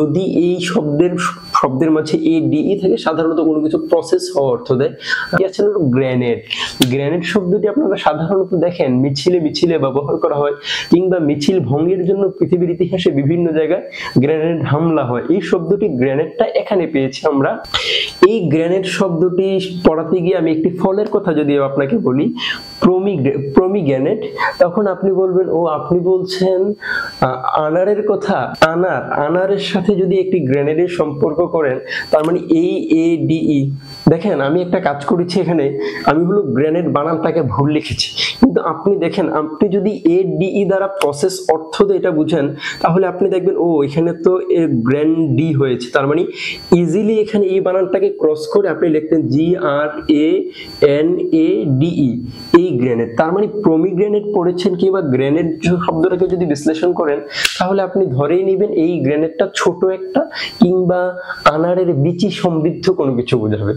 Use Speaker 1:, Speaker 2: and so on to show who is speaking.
Speaker 1: যদি এই শব্দের মাঝে এ ডিই থাকে সাধারণত কোনো কিছু প্রসেস হওয়া অর্থ দেয়। আছে হলো গ্রেনেড। গ্রেনেড শব্দটি আপনারা সাধারণত দেখেন মিছিলে ব্যবহার করা হয়, কিংবা মিছিল ভঙ্গের জন্য পৃথিবীর ইতিহাসে বিভিন্ন জায়গায় গ্রেনেড হামলা হয়। এই শব্দটি গ্রেনেডটা এখানে পেয়েছি আমরা। এই গ্রেনেড শব্দটি পড়াতে গিয়ে আমি একটি ফলের কথা যদি আপনাকে বলি, প্রমিগ্রেনেট, তখন আপনি বলবেন ও আপনি বলছেন আনারের কথা। আনারের সাথে যদি একটি গ্রেনেডের সম্পর্ক করেন, তার মানে এই এ ডিই। দেখেন আমি একটা কাজ করেছি এখানে, আমি হলো গ্রেনেড বানানটাকে ভুল লিখেছি, কিন্তু আপনি দেখেন আপনি যদি এ ডিই দ্বারা প্রসেস অর্থ দিয়ে এটা বুঝেন, তাহলে আপনি দেখবেন ও এখানে তো গ্র্যান্ডি হয়েছে, তার মানে ইজিলি এখানে এই বানানটাকে ক্রস করে আপনি লিখতেন GRANADE, এই গ্রেনেড। তার মানে প্রমিগ্রেনেট পড়েছেন, কিংবা গ্রেনেড শব্দটাকে যদি বিশ্লেষণ করেন, তাহলে আপনি ধরেই নেবেন এই গ্রেনেডটা ছোট একটা কিংবা আনারের বিচি সমৃদ্ধ কোনো কিছু বোঝাবে।